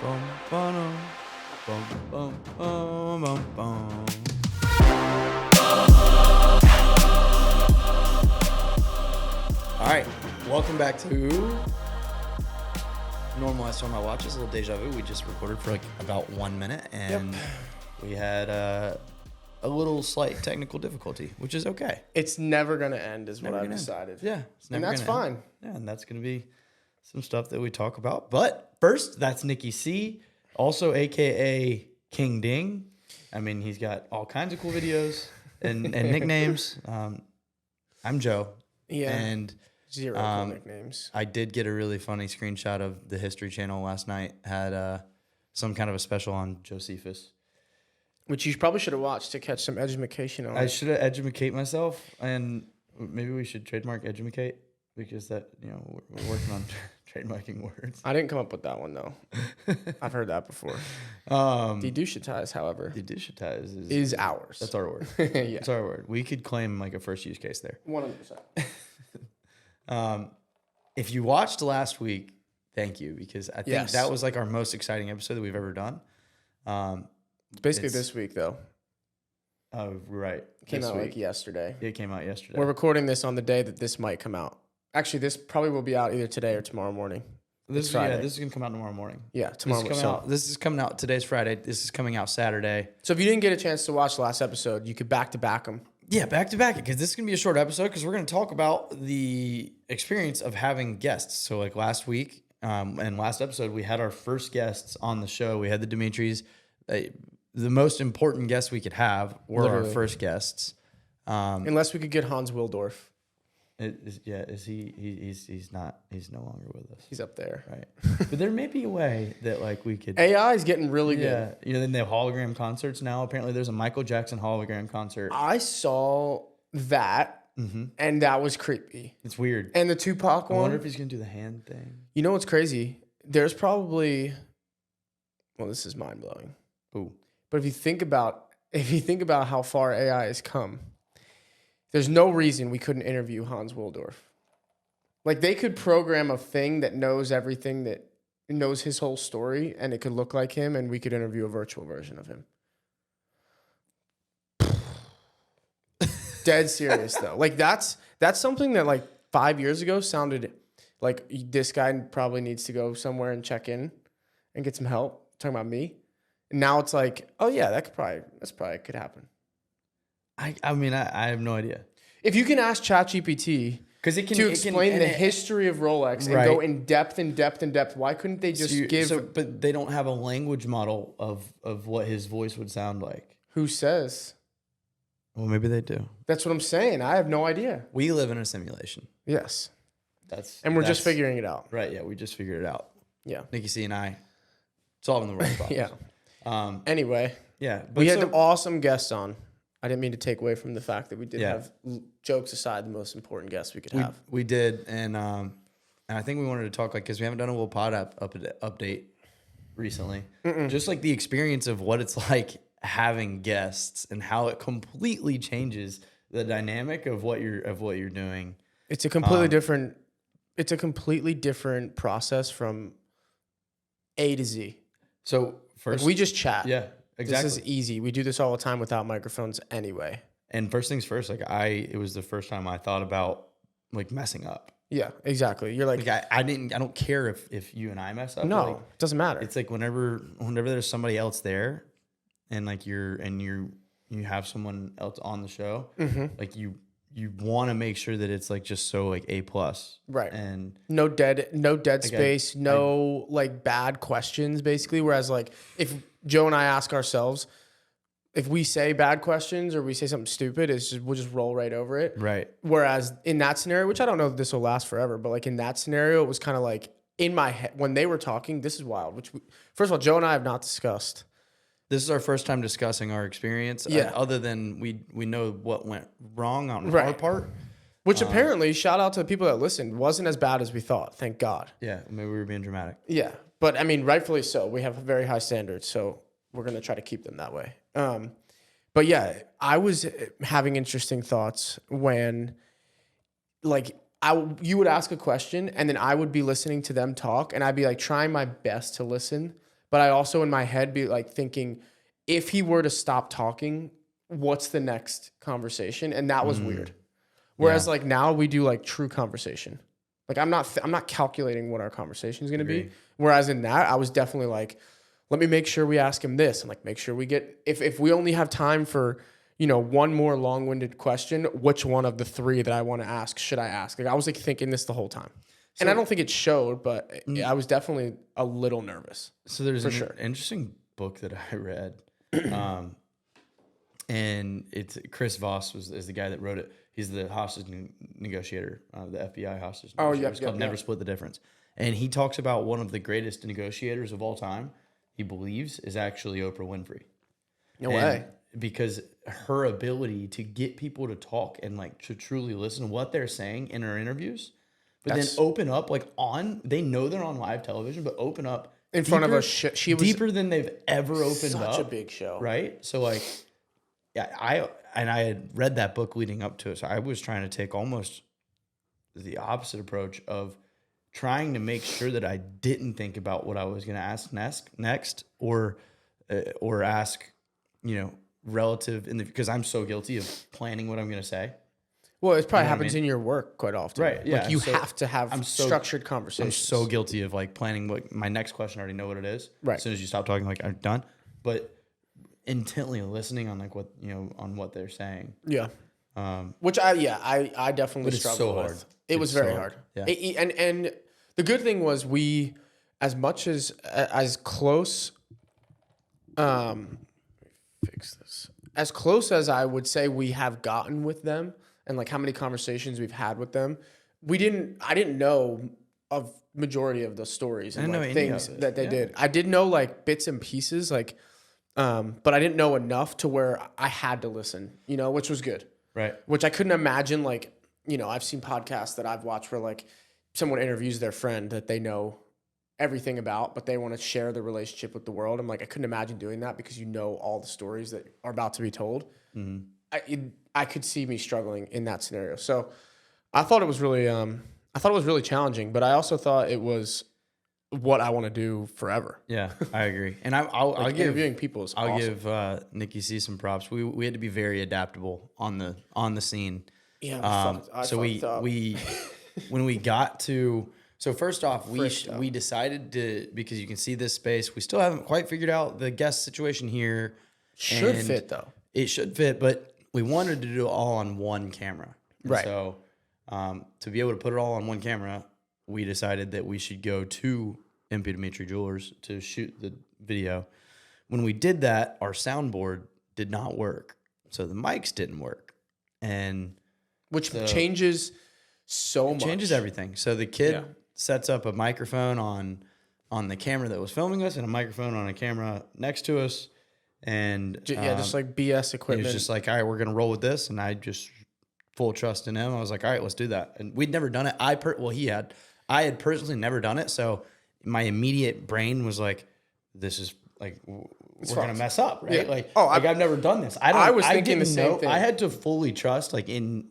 bum, ba-dum, bum, bum, bum, bum. All right, welcome back to Normalize Talking About Watches. A little deja vu. We just recorded for like about 1 minute, and we had a little slight technical difficulty, which is okay. It's never going to end, is what I've decided. Yeah, it's never and that's gonna fine. End. Yeah, and that's going to be some stuff that we talk about. But first, that's Nikki C, also AKA King Ding. I mean, he's got all kinds of cool videos and nicknames. I'm Joe. Yeah. And zero cool nicknames. I did get a really funny screenshot of the History Channel last night. Had some kind of a special on Josephus. Which you probably should have watched to catch some education on. I should have edumacate myself, and maybe we should trademark edumacate, because that, you know, we're working on trademarking words. I didn't come up with that one, though. I've heard that before. Deducitize, however. Deducitize is ours. That's our word. Yeah. It's our word. We could claim like a first use case there. 100%. If you watched last week, thank you, because I think that was like our most exciting episode that we've ever done. It's basically this week, though. Oh, right. It came out like yesterday. It came out yesterday. We're recording this on the day that this might come out. Actually, this probably will be out either today or tomorrow morning. This is going to come out tomorrow morning. Yeah, tomorrow morning. This is coming out. Today's Friday. This is coming out Saturday. So if you didn't get a chance to watch the last episode, you could back to back them. Yeah, back to back, because this is going to be a short episode, because we're going to talk about the experience of having guests. So like last week and last episode, we had our first guests on the show. We had the Dimitris. The most important guests we could have were our first guests. Unless we could get Hans Wildorf. He's no longer with us. He's up there. Right. But there may be a way that like we could. AI is getting really good. Yeah. You know, then they have hologram concerts now. Apparently there's a Michael Jackson hologram concert. I saw that, and that was creepy. It's weird. And the Tupac one. I wonder if he's going to do the hand thing. You know what's crazy? There's probably, well, this is mind blowing. Ooh. But if you think about how far AI has come, there's no reason we couldn't interview Hans Wildorf. Like, they could program a thing that knows everything, that knows his whole story, and it could look like him, and we could interview a virtual version of him. Dead serious, though. Like, that's something that, like, 5 years ago sounded like this guy probably needs to go somewhere and check in and get some help. Talking about me. And now it's like, oh, yeah, that's probably could happen. I mean, I have no idea. If you can ask ChatGPT to explain the history of Rolex and go in depth, why couldn't they just give... But they don't have a language model of what his voice would sound like. Who says? Well, maybe they do. That's what I'm saying. I have no idea. We live in a simulation. Yes. And we're just figuring it out. Right, yeah, we just figured it out. Yeah. Nikki C and I solving the world problems. Yeah. Anyway. Yeah. We had awesome guests on. I didn't mean to take away from the fact that we did have, jokes aside, the most important guests we could have. We did, and I think we wanted to talk, like, because we haven't done a little pod update recently. Just like the experience of what it's like having guests and how it completely changes the dynamic of what you're doing. It's a completely different. It's a completely different process from A to Z. So first, we just chat. Yeah. Exactly. This is easy. We do this all the time without microphones anyway. And first things first, like it was the first time I thought about like messing up. Yeah, exactly. You're like I don't care if you and I mess up. No, like, it doesn't matter. It's like whenever there's somebody else there, and like you have someone else on the show, like you want to make sure that it's like just so like A+. Right. And no dead space, like bad questions basically. Whereas like if Joe and I ask ourselves, if we say bad questions or we say something stupid, we'll just roll right over it. Right. Whereas in that scenario, which I don't know if this will last forever, but like in that scenario, it was kind of like in my head when they were talking, this is wild, first of all, Joe and I have not discussed. This is our first time discussing our experience. Yeah. Other than we know what went wrong on our part. Which apparently, shout out to the people that listened, wasn't as bad as we thought. Thank God. Yeah. Maybe we were being dramatic. Yeah. But I mean, rightfully so. We have very high standards. So we're going to try to keep them that way. But yeah, I was having interesting thoughts when like you would ask a question and then I would be listening to them talk and I'd be like trying my best to listen. but I also in my head be like thinking, if he were to stop talking, what's the next conversation? And that was weird. Whereas like now we do like true conversation. Like I'm not calculating what our conversation is going to be. Whereas in that, I was definitely like, let me make sure we ask him this, and like make sure we get, if we only have time for, you know, one more long-winded question, which one of the three that I want to ask should I ask? Like I was like thinking this the whole time. And I don't think it showed, but I was definitely a little nervous. So there's an interesting book that I read. And it's Chris Voss is the guy that wrote it. He's the hostage negotiator, the FBI hostage negotiator. It's called Never Split the Difference. And he talks about one of the greatest negotiators of all time, he believes, is actually Oprah Winfrey. No way. Because her ability to get people to talk and like to truly listen to what they're saying in her interviews, but then open up like they know they're on live television, but open up in front of a she was deeper than they've ever opened up. Such a big show. Right? So like, yeah, I had read that book leading up to it. So I was trying to take almost the opposite approach of trying to make sure that I didn't think about what I was going to ask next or ask, you know, relative because I'm so guilty of planning what I'm going to say. Well, it probably happens in your work quite often. Right. Yeah. Like you have to have structured conversations. I'm so guilty of like planning what my next question. I already know what it is. Right. As soon as you stop talking, like I'm done. But intently listening on like what, you know, on what they're saying. Yeah. Which I definitely struggled with. Hard. It was very hard. Yeah. And the good thing was we, as much as close, fix this. As close as I would say we have gotten with them and like how many conversations we've had with them, I didn't know of majority of the stories and like things that they did. I did know like bits and pieces, like, but I didn't know enough to where I had to listen, you know, which was good. Right. Which I couldn't imagine, like, you know, I've seen podcasts that I've watched where like someone interviews their friend that they know everything about, but they want to share the relationship with the world. I'm like, I couldn't imagine doing that because you know all the stories that are about to be told. Mm-hmm. I could see me struggling in that scenario. So I thought it was really challenging, but I also thought it was what I want to do forever. Yeah, I agree. And I'll like give interviewing people is awesome. I'll give Nikki C some props. We had to be very adaptable on the scene. Yeah. We when we got to, so first off, we decided to, because you can see this space, we still haven't quite figured out the guest situation here. Should fit though. It should fit, but we wanted to do it all on one camera. And right. So to be able to put it all on one camera, we decided that we should go to MP Dimitri Jewelers to shoot the video. When we did that, our soundboard did not work. So the mics didn't work. And which changes so much. Changes everything. So the kid sets up a microphone on the camera that was filming us and a microphone on a camera next to us. And just like BS equipment. He was just like, all right, we're going to roll with this. And I just full trust in him. I was like, all right, let's do that. And we'd never done it. I had personally never done it. So my immediate brain was like, this is like, we're going to mess up, right? Yeah. Like, I've never done this. I was thinking the same thing. I had to fully trust, like in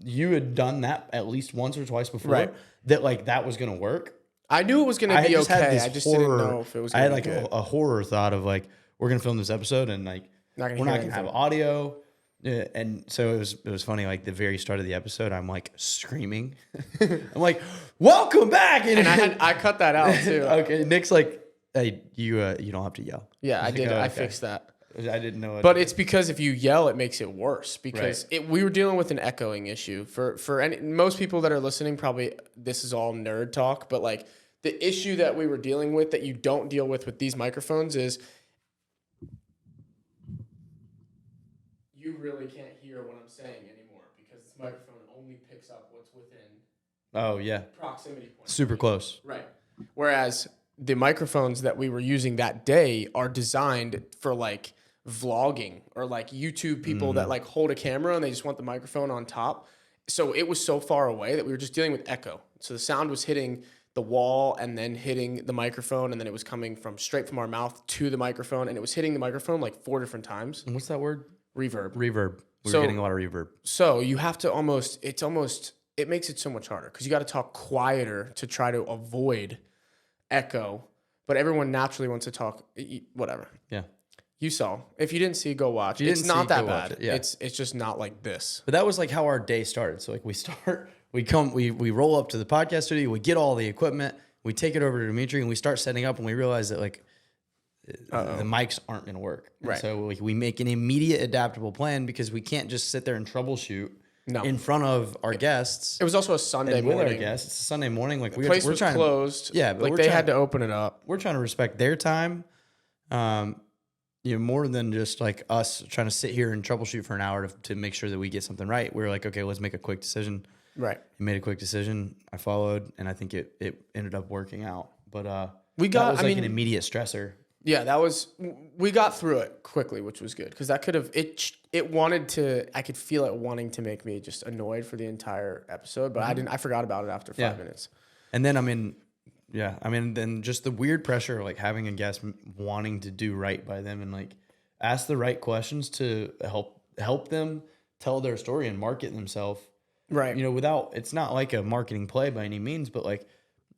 you had done that at least once or twice before, that like that was going to work. I knew it was going to be okay. I just didn't know if it was going to be good. I had like a horror thought of like, we're going to film this episode and like, we're not going to have audio. Yeah, and so it was funny. Like the very start of the episode, I'm like screaming. I'm like, "Welcome back!" And I cut that out too. Okay, Nick's like, "Hey, you don't have to yell." Yeah, I did. I fixed that. I didn't know. But it's because if you yell, it makes it worse. Because we were dealing with an echoing issue. For most people that are listening, probably this is all nerd talk. But like the issue that we were dealing with that you don't deal with these microphones is. You really can't hear what I'm saying anymore because this microphone only picks up what's within proximity point. Super close. Right. Whereas the microphones that we were using that day are designed for like vlogging or like YouTube people that like hold a camera and they just want the microphone on top. So it was so far away that we were just dealing with echo. So the sound was hitting the wall and then hitting the microphone and then it was coming straight from our mouth to the microphone and it was hitting the microphone like 4 different times. And what's that word? Reverb. We were getting a lot of reverb. So you have to it makes it so much harder because you got to talk quieter to try to avoid echo but everyone naturally wants to talk. Whatever. Yeah. You saw. If you didn't see, go watch. If you It's didn't not see, that go watch bad. it. Yeah. It's just not like this. But that was like how our day started. So like we roll up to the podcast studio, we get all the equipment, we take it over to Dimitri, and we start setting up, and we realize that like the mics aren't going to work. And Right. so we make an immediate adaptable plan because we can't just sit there and troubleshoot No. in front of our guests. It was also a Sunday And with morning. our guests, it's a Sunday morning. Like The place was trying closed. Yeah, but like we're they trying- had to open it up. we're trying to respect their time. More than just like us trying to sit here and troubleshoot for an hour to make sure that we get something right. We were like, okay, let's make a quick decision. Right. He made a quick decision. I followed, and I think it ended up working out. But that was an immediate stressor. Yeah, we got through it quickly, which was good because that could have I could feel it wanting to make me just annoyed for the entire episode, but I forgot about it after 5 minutes. And then then just the weird pressure of like having a guest wanting to do right by them and like ask the right questions to help them tell their story and market themselves. Right. It's not like a marketing play by any means, but like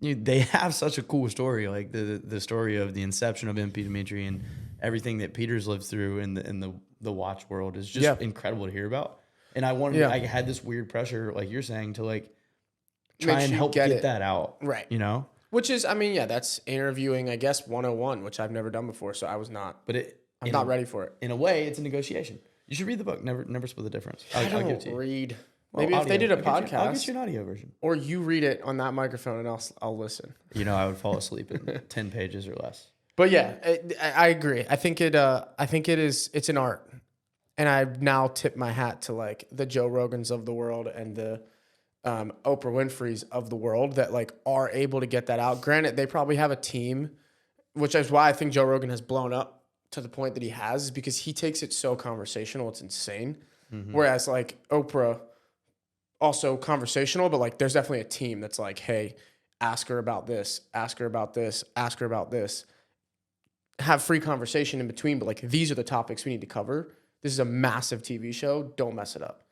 they have such a cool story, like the story of the inception of MP Dimitri and everything that Peter's lived through in the watch world is just incredible to hear about. And I had this weird pressure, like you're saying, to like try and help get that out. Right. Which is, that's interviewing, I guess, 101, which I've never done before. So I was not, I'm not ready for it. In a way, it's a negotiation. You should read the book. Never Split the Difference. I'll give it to you. Read. Maybe if they did a podcast. I'll get you an audio version. Or you read it on that microphone and I'll listen. I would fall asleep in 10 pages or less. But yeah, I agree. I think it's an art. And I now tip my hat to like the Joe Rogans of the world and the Oprah Winfrey's of the world that like are able to get that out. Granted, they probably have a team, which is why I think Joe Rogan has blown up to the point that he has, is because he takes it so conversational. It's insane. Mm-hmm. Whereas like Oprah, also conversational, but like there's definitely a team that's like, hey, ask her about this, ask her about this, ask her about this. Have free conversation in between, but like these are the topics we need to cover. This is a massive TV show. Don't mess it up.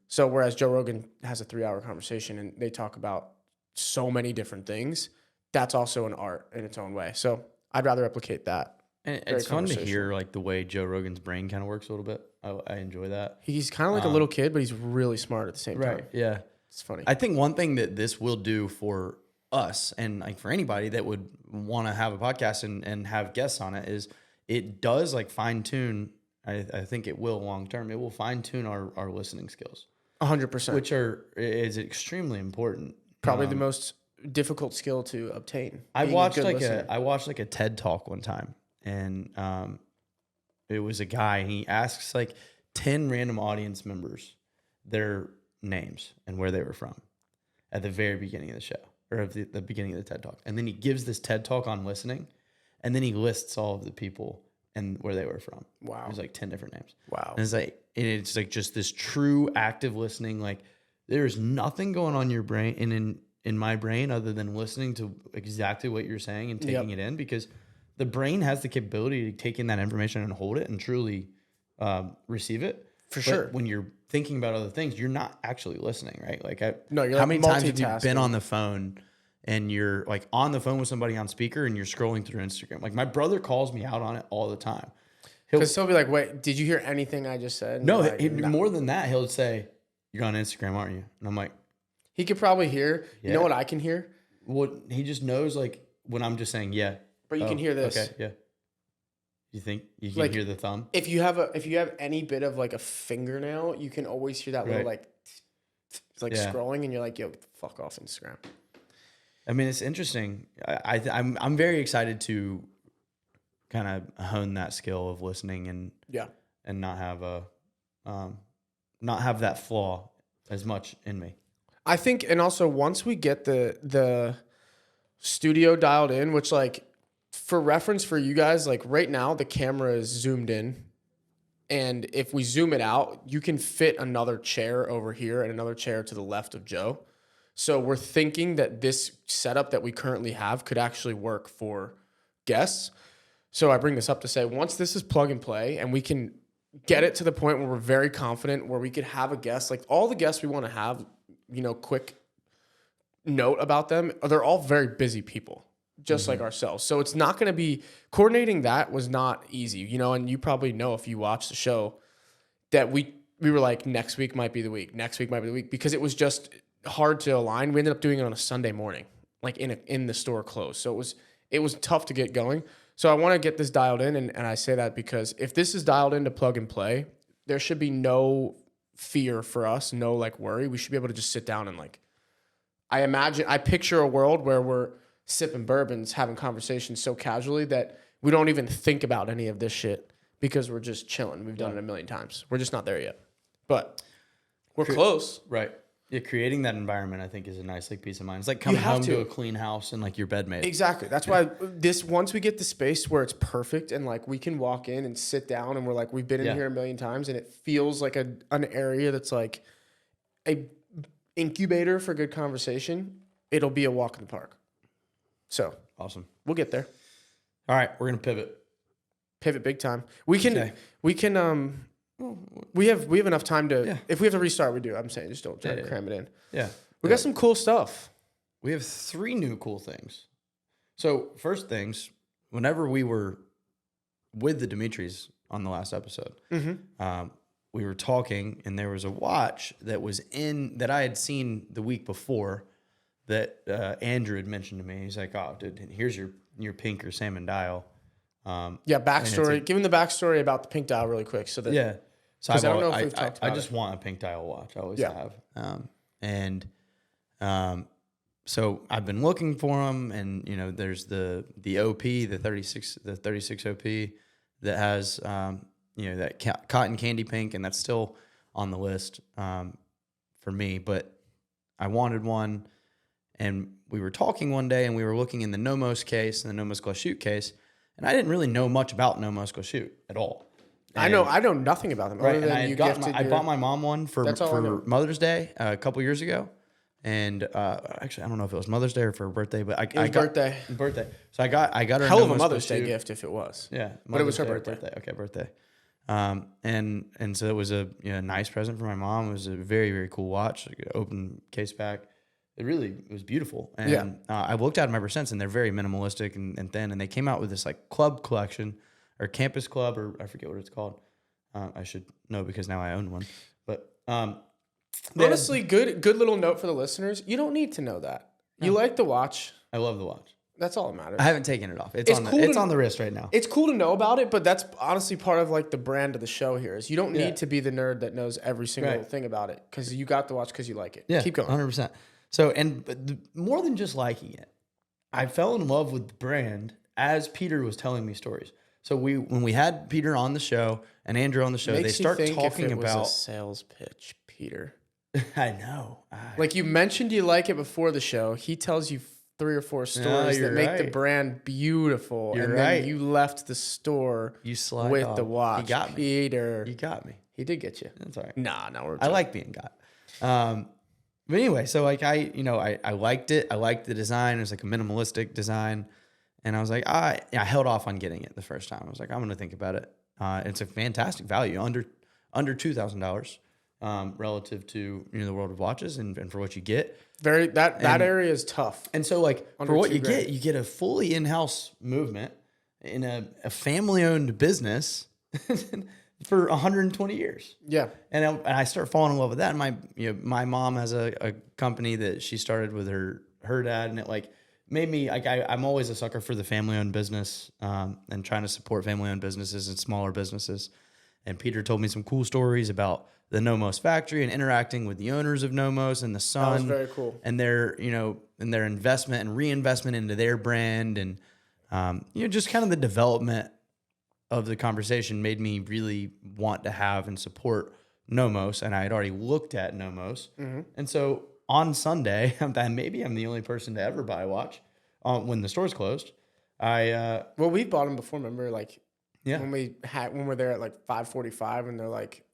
So whereas Joe Rogan has a 3-hour conversation and they talk about so many different things, that's also an art in its own way. So I'd rather replicate that. And it's fun to hear like the way Joe Rogan's brain kind of works a little bit. I enjoy that. He's kind of like a little kid, but he's really smart at the same time. Right. Yeah. It's funny. I think one thing that this will do for us and like for anybody that would want to have a podcast and have guests on it is it does like fine tune. I think it will long term. It will fine tune our listening skills. 100%. Which is extremely important. Probably the most difficult skill to obtain. I watched like a TED Talk one time, and it was a guy, and he asks like 10 random audience members their names and where they were from at the very beginning of the show, or of the beginning of the TED Talk. And then he gives this TED Talk on listening, and then he lists all of the people and where they were from. Wow. There's like 10 different names. Wow. And it's like just this true active listening. Like there's nothing going on in your brain in my brain other than listening to exactly what you're saying and taking it in, because the brain has the capability to take in that information and hold it and truly receive it. For sure. When you're thinking about other things, you're not actually listening, right? Like you're how many times have you been on the phone and you're like on the phone with somebody on speaker and you're scrolling through Instagram? Like my brother calls me out on it all the time. Because he'll be like, wait, did you hear anything I just said? No, like, more than that, he'll say, you're on Instagram, aren't you? And I'm like, he could probably hear. You know what I can hear? Well, he just knows like when I'm just saying, yeah. But you can hear this. Okay, yeah. You think you can hear the thumb? If you have any bit of like a fingernail, you can always hear that little like scrolling, and you're like, yo, fuck off Instagram. I mean, it's interesting. I'm very excited to kind of hone that skill of listening and not have that flaw as much in me. I think, and also once we get the studio dialed in, which like for reference for you guys, like right now the camera is zoomed in, and if we zoom it out, you can fit another chair over here and another chair to the left of Joe. So we're thinking that this setup that we currently have could actually work for guests. So I bring this up to say, once this is plug and play and we can get it to the point where we're very confident, where we could have a guest, like all the guests we want to have, quick note about them, they're all very busy people. just like ourselves. So it's not going to be coordinating. That was not easy, you know, and you probably know if you watch the show that we were like, next week might be the week, next week might be the week, because it was just hard to align. We ended up doing it on a Sunday morning, like in the store closed. So it was tough to get going. So I want to get this dialed in. And I say that because if this is dialed into plug and play, there should be no fear for us, no like worry. We should be able to just sit down and like, I picture a world where we're sipping bourbons, having conversations so casually that we don't even think about any of this shit because we're just chilling. We've done it a million times. We're just not there yet, but we're close. Right. Yeah, creating that environment, I think, is a nice like peace of mind. It's like coming home to a clean house and like your bed made. Exactly. That's why once we get the space where it's perfect and like we can walk in and sit down and we're like, we've been in here a million times and it feels like an area that's like a incubator for good conversation, it'll be a walk in the park. So awesome. We'll get there. All right, we're gonna pivot big time. We can we have enough time to if we have to restart, we do. I'm saying just don't try to cram it in. Yeah. We got some cool stuff. We have 3 new cool things. So first things, whenever we were with the Dimitris on the last episode, we were talking and there was a watch that was that I had seen the week before that Andrew had mentioned to me. He's like, "Oh, dude, here's your pink or salmon dial." Backstory. Give him the backstory about the pink dial really quick. So that So I don't know if we've talked about I just want a pink dial watch. I always have. So I've been looking for them, and you know, there's the OP, the 36 OP that has that cotton candy pink, and that's still on the list for me. But I wanted one, and we were talking one day, and we were looking in the Nomos case and the Nomos Go Shoot case, and I didn't really know much about Nomos Go Shoot at all. And I know nothing about them. Right, and I bought my mom one for Mother's Day a couple years ago, and actually I don't know if it was Mother's Day or for her birthday, but it was birthday. So I got her hell of a Mother's Day gift if it was. Yeah, but it was her birthday. Okay, birthday. And so it was a nice present for my mom. It was a very, very cool watch, like an open case back. It was beautiful, and I've looked at them ever since, and they're very minimalistic and thin. And they came out with this like club collection. Or Campus Club, or I forget what it's called. I should know because now I own one. But honestly, good little note for the listeners. You don't need to know that. You like the watch. I love the watch. That's all that matters. I haven't taken it off. It's on the wrist right now. It's cool to know about it, but that's honestly part of like the brand of the show here. Is you don't need to be the nerd that knows every single thing about it because you got the watch because you like it. Yeah, keep going. 100%. So, more than just liking it, I fell in love with the brand as Peter was telling me stories. So when we had Peter on the show and Andrew on the show, they start talking about a sales pitch, Peter. I know. Like you mentioned, you like it before the show. He tells you 3 or 4 stories that make the brand beautiful, then you left the store with the watch. You got me, Peter. You got me. He did get you. That's all right. Nah, I like being got. But anyway, so like I liked it. I liked the design. It was like a minimalistic design. And I was like, I held off on getting it the first time. I was like, I'm going to think about it. It's a fantastic value, under $2,000 relative to the world of watches and for what you get. That area is tough. And so like for what you get a fully in-house movement in a family-owned business for 120 years. Yeah. And I start falling in love with that. And my mom has a company that she started with her dad, and it like made me like I'm always a sucker for the family-owned business and trying to support family-owned businesses and smaller businesses. And Peter told me some cool stories about the Nomos factory and interacting with the owners of Nomos and the son. That was very cool. And their investment and reinvestment into their brand and just kind of the development of the conversation made me really want to have and support Nomos. And I had already looked at Nomos, and so on Sunday, maybe I'm the only person to ever buy a watch when the store's closed. We've bought them before. Remember, like when we're there at like 5:45, and they're like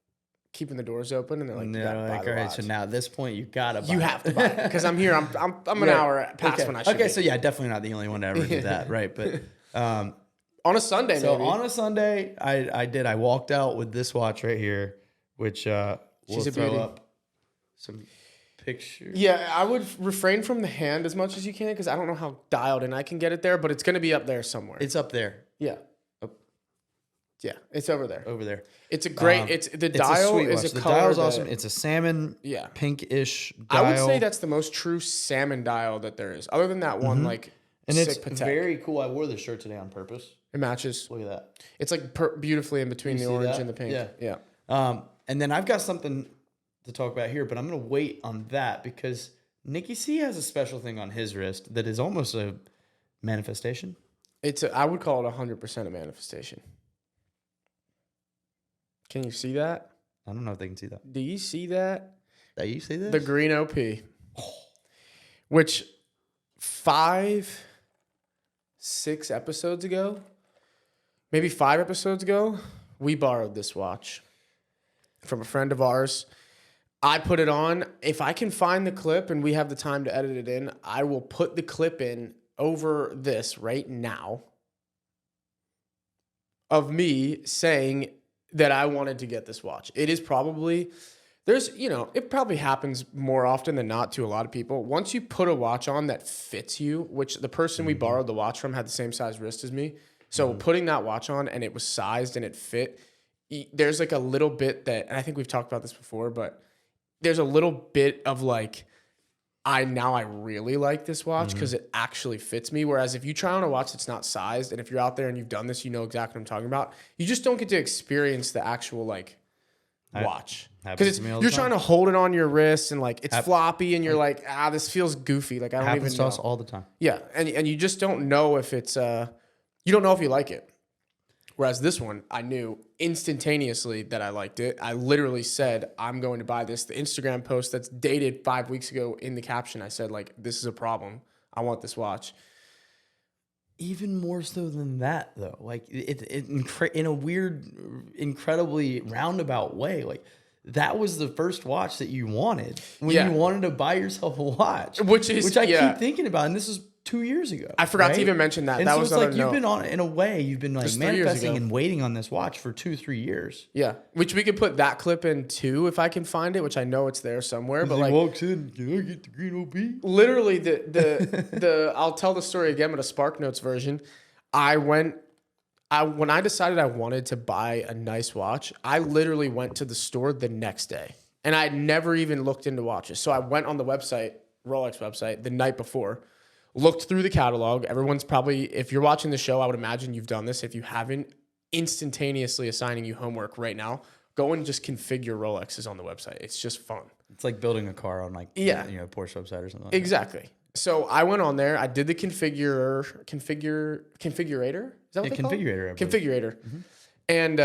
keeping the doors open, and they're like, "You gotta buy the watch." So now at this point, you gotta buy. You have to buy it because I'm here. I'm an hour past when I should. Okay, so yeah, definitely not the only one to ever do that, right? But on a Sunday, maybe. On a Sunday, I did. I walked out with this watch right here, which we'll throw up some picture. Yeah, I would refrain from the hand as much as you can because I don't know how dialed in I can get it there, but it's going to be up there somewhere. It's up there. Yeah. Yeah, it's over there. Over there. It's a great. It's the dial a sweet is watch. a The color dial's that- awesome. It's a salmon, pinkish dial. I would say that's the most true salmon dial that there is. Other than that one, like and it's sick Patek. very cool. I wore this shirt today on purpose. It matches. Look at that. It's like beautifully in between the orange and the pink. Yeah. And then I've got something to talk about here, but I'm gonna wait on that because Nicky C has a special thing on his wrist that is almost a manifestation. I would call it 100% a manifestation. Can you see that? I don't know if they can see that. Do you see that? Do you see this? The green OP, which 6 episodes ago, maybe 5 episodes ago, we borrowed this watch from a friend of ours. I put it on. If I can find the clip and we have the time to edit it in, I will put the clip in over this right now of me saying that I wanted to get this watch. It is probably, it probably happens more often than not to a lot of people. Once you put a watch on that fits you, which the person we borrowed the watch from had the same size wrist as me. So putting that watch on and it was sized and it fit, there's like a little bit that, and I think we've talked about this before, but there's a little bit of like, I really like this watch because it actually fits me. Whereas if you try on a watch that's not sized, and if you're out there and you've done this, you know exactly what I'm talking about. You just don't get to experience the actual like watch because you're trying to hold it on your wrist and like it's floppy and you're like, this feels goofy. Like I don't even know. Happens to us all the time. Yeah, and you just don't know if it's you don't know if you like it. Whereas this one, I knew instantaneously that I liked it. I literally said, I'm going to buy this. The Instagram post that's dated 5 weeks ago, in the caption, I said, like, this is a problem. I want this watch. Even more so than that, though. Like, in a weird, incredibly roundabout way. Like, that was the first watch that you wanted when you wanted to buy yourself a watch. Which I keep thinking about. And this is 2 years ago. I forgot to even mention that. And that so was it's like you've been on, in a way, you've been like manifesting and waiting on this watch for 2-3 years. Yeah, which we could put that clip in too if I can find it, which I know it's there somewhere. But he like, walks in, can I get the green OP? Literally, the I'll tell the story again, but a Spark Notes version. When I decided I wanted to buy a nice watch, I literally went to the store the next day, and I had never even looked into watches. So I went on the website, Rolex website, the night before. Looked through the catalog. Everyone's probably, if you're watching the show, I would imagine you've done this. If you haven't, instantaneously assigning you homework right now. Go and just configure Rolexes on the website. It's just fun. It's like building a car on like Porsche website or something. Like exactly. That. So I went on there. I did the configurator. Is that what they call it? Configurator. Mm-hmm. And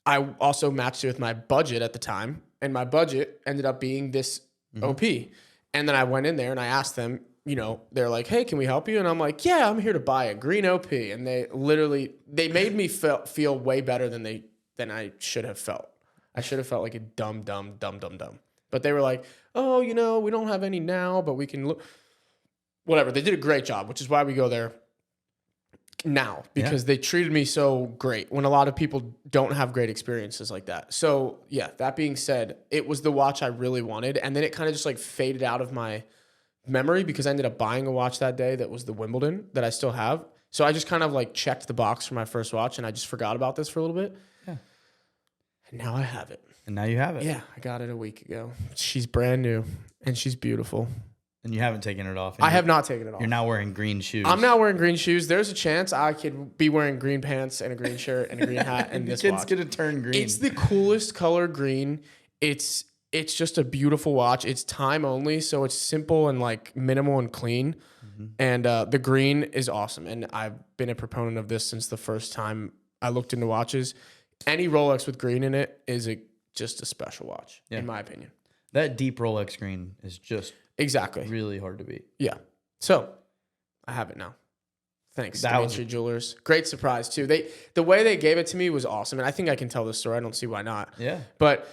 I also matched it with my budget at the time, and my budget ended up being this OP. And then I went in there and I asked them, they're like, hey, can we help you? And I'm like, yeah, I'm here to buy a green OP. And they made me feel way better than I should have felt. I should have felt like a dumb. But they were like, oh, we don't have any now, but we can look. Whatever. They did a great job, which is why we go there now, because they treated me so great when a lot of people don't have great experiences like that. So yeah, that being said, it was the watch I really wanted. And then it kind of just like faded out of my memory because I ended up buying a watch that day that was the Wimbledon that I still have. So I just kind of like checked the box for my first watch and I just forgot about this for a little bit. Yeah. And now I have it. And now you have it. Yeah. I got it a week ago. She's brand new and she's beautiful. And you haven't taken it off. I have not taken it off. You're now wearing green shoes. I'm not wearing green shoes. There's a chance I could be wearing green pants and a green shirt and a green hat and this watch. It's going to turn green. It's the coolest color green. It's just a beautiful watch. It's time only, so it's simple and like minimal and clean. Mm-hmm. And the green is awesome. And I've been a proponent of this since the first time I looked into watches. Any Rolex with green in it is just a special watch, in my opinion. That deep Rolex green is just... Exactly. Really hard to beat. Yeah. So I have it now. Thanks. Dimitri Jewelers. Great surprise too. The way they gave it to me was awesome. And I think I can tell this story. I don't see why not. Yeah. But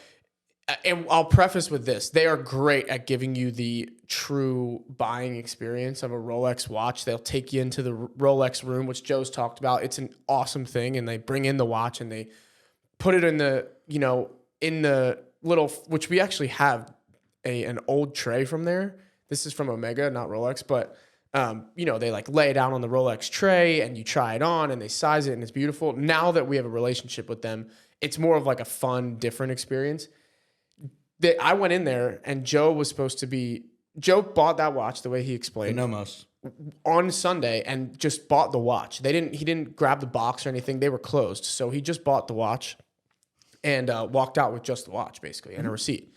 and I'll preface with this. They are great at giving you the true buying experience of a Rolex watch. They'll take you into the Rolex room, which Joe's talked about. It's an awesome thing. And they bring in the watch and they put it in the, in the little, which we actually have an old tray from there. This is from Omega, not Rolex, but they like lay it out on the Rolex tray and you try it on and they size it and it's beautiful. Now that we have a relationship with them, it's more of like a fun, different experience. I went in there and Joe bought that watch the way he explained. The Nomos. On Sunday and just bought the watch. He didn't grab the box or anything. They were closed. So he just bought the watch and walked out with just the watch basically and a receipt.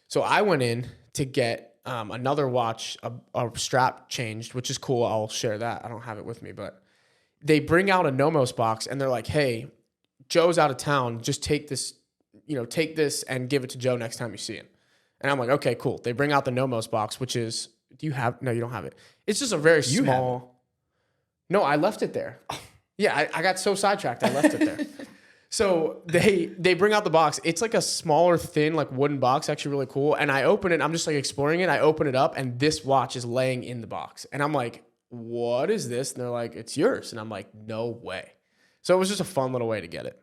So I went in to get another watch, a strap changed, which is cool. I'll share that. I don't have it with me, but they bring out a Nomos box and they're like, hey, Joe's out of town. Just take this and give it to Joe next time you see him. And I'm like, okay, cool. They bring out the Nomos box, which is, no, you don't have it. It's just a very small. No, I left it there. Yeah, I got so sidetracked. I left it there. So they bring out the box. It's like a smaller, thin, like wooden box, actually really cool. And I open it. I'm just like exploring it. I open it up and this watch is laying in the box. And I'm like, what is this? And they're like, it's yours. And I'm like, no way. So it was just a fun little way to get it.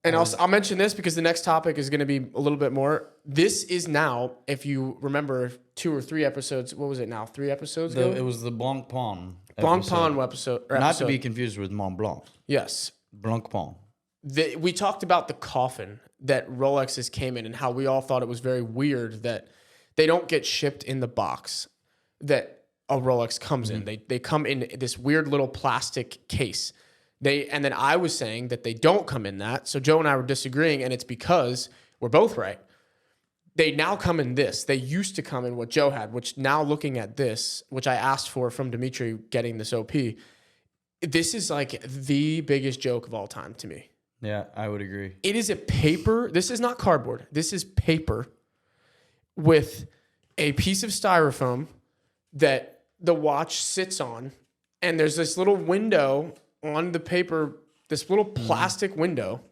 And I'll mention this because the next topic is going to be a little bit more. This is now, if you remember 2 or 3 episodes, what was it now? 3 episodes ago? It was the Blanc Pon. Blanc Pon episode. Not to be confused with Mont Blanc. Yes. Blanc Pon. We talked about the coffin that Rolexes came in and how we all thought it was very weird that they don't get shipped in the box that a Rolex comes in. They come in this weird little plastic case. And then I was saying that they don't come in that. So Joe and I were disagreeing, and it's because we're both right. They now come in this. They used to come in what Joe had, which now looking at this, which I asked for from Dimitri getting this OP, this is like the biggest joke of all time to me. Yeah, I would agree. It is a paper. This is not cardboard. This is paper with a piece of styrofoam that the watch sits on, and there's this little window on the paper, this little plastic window,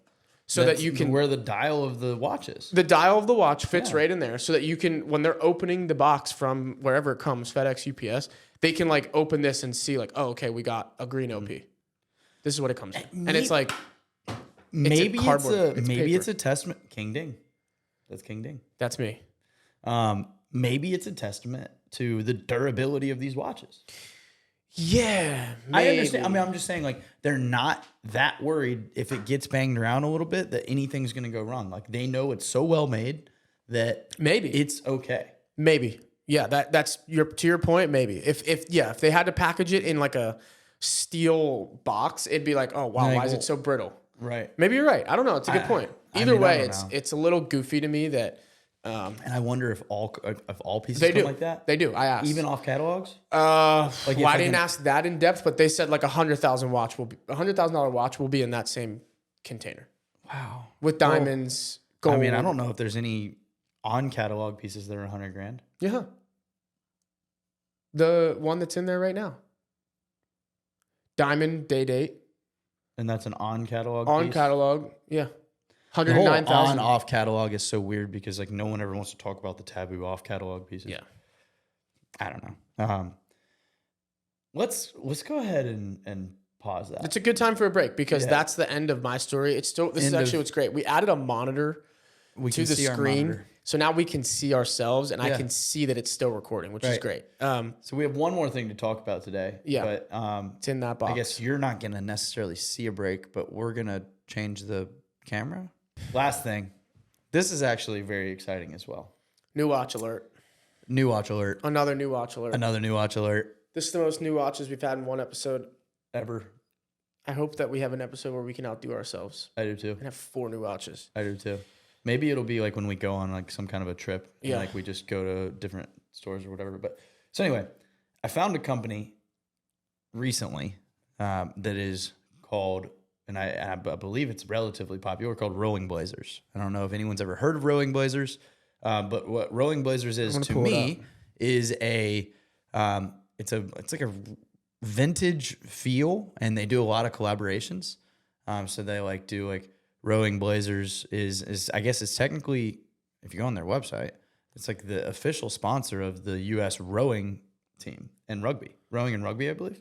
so that you can... Where the dial of the watch is. The dial of the watch fits right in there, so that you can, when they're opening the box from wherever it comes, FedEx, UPS, they can like open this and see like, oh, okay, we got a green OP. This is what it comes in. And it's like... Maybe it's a testament... King Ding. That's King Ding. That's me. Maybe it's a testament to the durability of these watches. Yeah, maybe. I understand. I mean, I'm just saying, like, they're not that worried if it gets banged around a little bit that anything's going to go wrong. Like, they know it's so well made that maybe it's okay. Maybe, yeah. That's to your point. Maybe if they had to package it in like a steel box, it'd be like, oh wow, why is it so brittle? Right. Maybe you're right. I don't know. It's a good point. Either way, it's a little goofy to me that. And I wonder if all pieces they come like that. They do. I asked. Even off catalogs. I didn't ask that in depth, but they said like $100,000 watch will be in that same container. Wow. With diamonds, gold. I mean, I don't know if there's any on catalog pieces that are $100,000. Yeah. The one that's in there right now. Diamond date. And that's an on catalog. On catalog, yeah. 109,000. On off catalog is so weird because like no one ever wants to talk about the taboo off catalog pieces. Yeah, I don't know. Let's go ahead and pause that. It's a good time for a break because that's the end of my story. This is actually what's great. We added a monitor to the screen, so now we can see ourselves, and I can see that it's still recording, which is great. So we have one more thing to talk about today. Yeah, but it's in that box. I guess you're not gonna necessarily see a break, but we're gonna change the camera. Last thing. This is actually very exciting as well. New watch alert. New watch alert. Another new watch alert. Another new watch alert. This is the most new watches we've had in one episode ever. I hope that we have an episode where we can outdo ourselves. I do too. And have 4 new watches. I do too. Maybe it'll be like when we go on like some kind of a trip. And like we just go to different stores or whatever. But so anyway, I found a company recently that is called... And I believe it's relatively popular, called Rolling Blazers. I don't know if anyone's ever heard of Rolling Blazers, but what Rolling Blazers is to me is it's like a vintage feel, and they do a lot of collaborations. So they like do like Rolling Blazers is I guess it's technically, if you go on their website, it's like the official sponsor of the U.S. rowing team and rowing and rugby, I believe.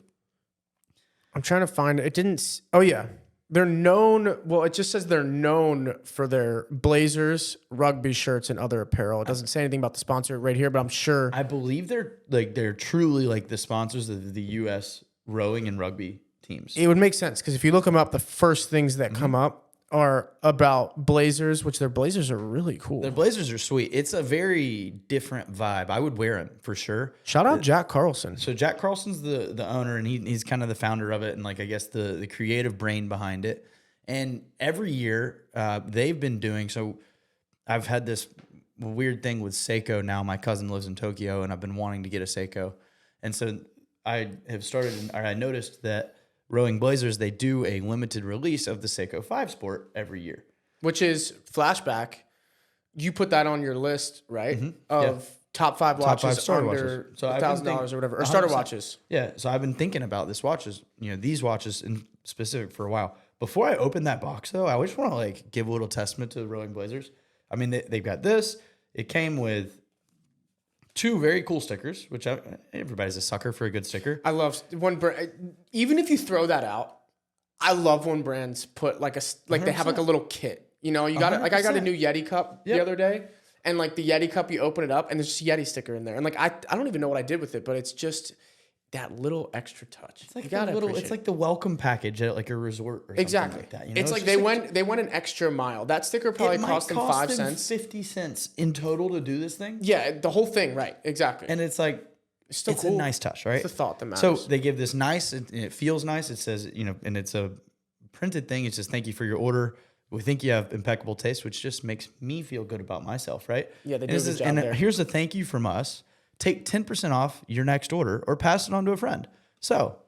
I'm trying to find it. It didn't. Oh yeah. They're known. Well, it just says they're known for their blazers, rugby shirts, and other apparel. It doesn't say anything about the sponsor right here, but I'm sure. I believe they're truly like the sponsors of the U.S. rowing and rugby teams. It would make sense because if you look them up, the first things that come up are about blazers, which their blazers are really cool. Their blazers are sweet. It's a very different vibe. I would wear them for sure. Shout out Jack Carlson. So Jack Carlson's the owner, and he's kind of the founder of it, and like I guess the creative brain behind it. And every year they've been doing so. I've had this weird thing with Seiko now. My cousin lives in Tokyo, and I've been wanting to get a Seiko, and so I have started. Or I noticed that Rowing Blazers, they do a limited release of the Seiko 5 Sport every year. Which is flashback. You put that on your list, right? Of top 5 watches Top 5 starter under watches. So $1,000 or whatever, or starter 100%. watches. Yeah, so I've been thinking about these watches in specific for a while. Before I open that box, though, I just want to like give a little testament to the Rowing Blazers. I mean, they've got this. It came with 2 very cool stickers, which everybody's a sucker for a good sticker. I love one brand. Even if you throw that out, I love when brands put like they have like a little kit. You know, you got it. Like I got a new Yeti cup the other day, and like the Yeti cup, you open it up, and there's just a Yeti sticker in there, and like I don't even know what I did with it, but it's just that little extra touch. It's like it's like the welcome package at like a resort or something like that. You know? It's like they went an extra mile. That sticker probably cost them 5 cents. 50 cents in total to do this thing. Yeah, the whole thing, right? Exactly. And it's like it's still cool. a nice touch, right? It's the thought that matters. So they give this nice, it feels nice. It says, and it's a printed thing. It says, thank you for your order. We think you have impeccable taste, which just makes me feel good about myself, right? Yeah, they do a good job there. Here's a thank you from us. Take 10% off your next order or pass it on to a friend. So,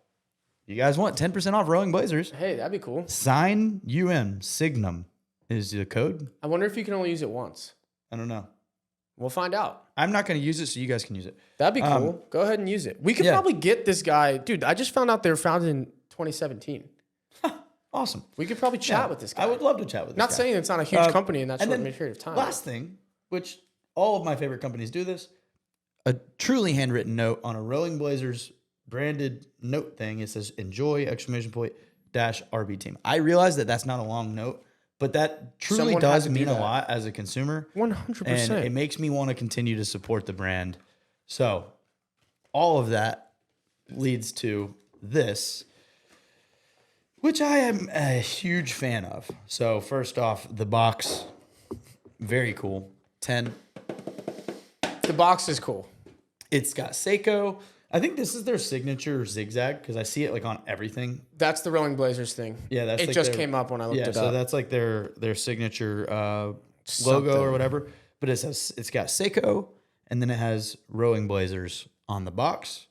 you guys want 10% off Rowing Blazers? Hey, that'd be cool. Sign Signum is the code. I wonder if you can only use it once. I don't know. We'll find out. I'm not going to use it, so you guys can use it. That'd be cool. Go ahead and use it. We could probably get this guy. Dude, I just found out they were founded in 2017. Awesome. We could probably chat with this guy. I would love to chat with this guy. Not saying it's not a huge company in that short period of time. Last thing, which all of my favorite companies do this, a truly handwritten note on a Rowing Blazers branded note thing. It says, enjoy, ! RB team. I realize that that's not a long note, but that truly does mean a lot as a consumer. 100%. And it makes me want to continue to support the brand. So all of that leads to this, which I am a huge fan of. So first off, the box, very cool. 10. The box is cool. It's got Seiko. I think this is their signature zigzag because I see it like on everything. That's the Rowing Blazers thing. Yeah, that's it like just came up when I looked it up. So that's like their signature logo or whatever. But it's got Seiko, and then it has Rowing Blazers on the box.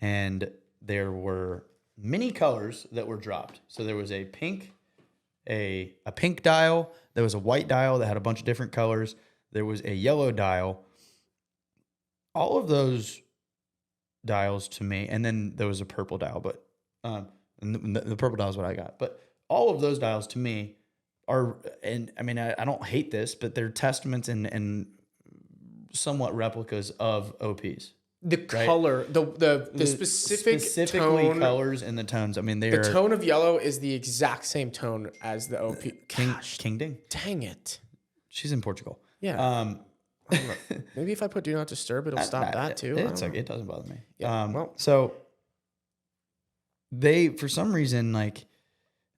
And there were many colors that were dropped. So there was a pink dial. There was a white dial that had a bunch of different colors. There was a yellow dial. All of those dials to me, and then there was a purple dial, but and the purple dial is what I got. But all of those dials to me are, and I mean, I don't hate this, but they're testaments and somewhat replicas of OPs. The color, the specifically tone, colors and the tones. I mean, the tone of yellow is the exact same tone as the OP. King Ding. Dang it. She's in Portugal. Yeah. Maybe if I put do not disturb, it'll stop that too. It doesn't bother me. Yeah, so they, for some reason, like,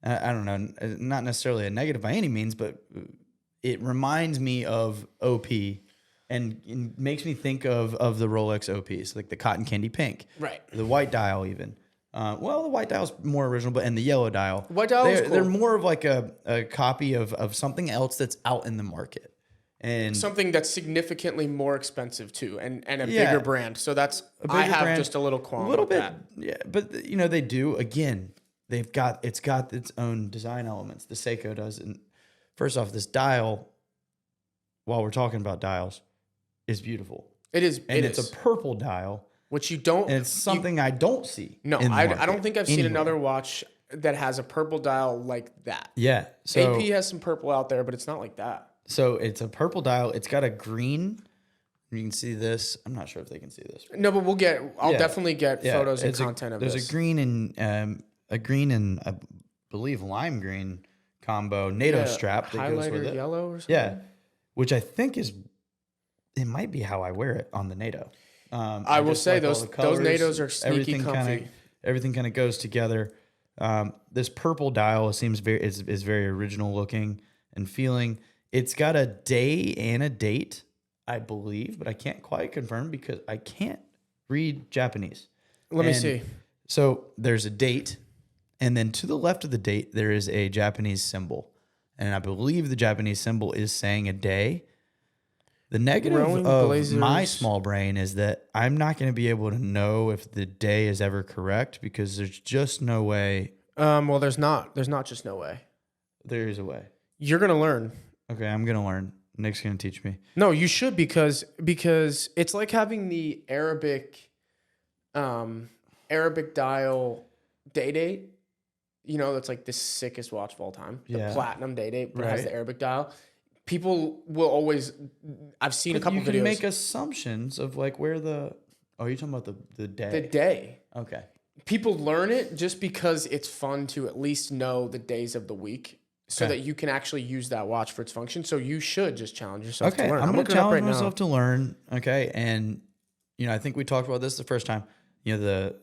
I don't know, not necessarily a negative by any means, but it reminds me of OP and it makes me think of the Rolex OPs, like the cotton candy pink, right? The white dial even. The white dial's more original, and the yellow dial. White dial is cool. They're more of like a copy of something else that's out in the market. And something that's significantly more expensive too, and a bigger brand. So that's I have brand, just a little qualm. A little bit, that. Yeah. But they do again. It's got its own design elements. The Seiko does. And first off, this dial, while we're talking about dials, is beautiful. It is, and it's a purple dial, which you don't. And it's something I don't see. No, I don't think I've seen another watch that has a purple dial like that. Yeah. So AP has some purple out there, but it's not like that. So it's a purple dial. It's got a green. You can see this. I'm not sure if they can see this. No, but I'll definitely get photos and content of this. There's a green and a believe, lime green combo NATO strap that goes with it. Yellow or something. Yeah, which I think it might be how I wear it on the NATO. I will say those NATOs are sneaky comfy. Everything kind of goes together. This purple dial seems is very original looking and feeling. It's got a day and a date, I believe, but I can't quite confirm because I can't read Japanese. Let me see. So there's a date, and then to the left of the date, there is a Japanese symbol. And I believe the Japanese symbol is saying a day. The negative of my small brain is that I'm not going to be able to know if the day is ever correct because there's just no way. Well, there's not just no way. There is a way. You're going to learn. Okay, I'm going to learn. Nick's going to teach me. No, you should because it's like having the Arabic dial day date. You know, that's like the sickest watch of all time. The platinum day date that has the Arabic dial. People will always. I've seen a couple videos. You can make assumptions of like where the. Oh, you're talking about the day. The day. Okay. People learn it just because it's fun to at least know the days of the week, so that you can actually use that watch for its function. So you should just challenge yourself to learn. I'm going to challenge myself to learn. Okay, and I think we talked about this the first time. The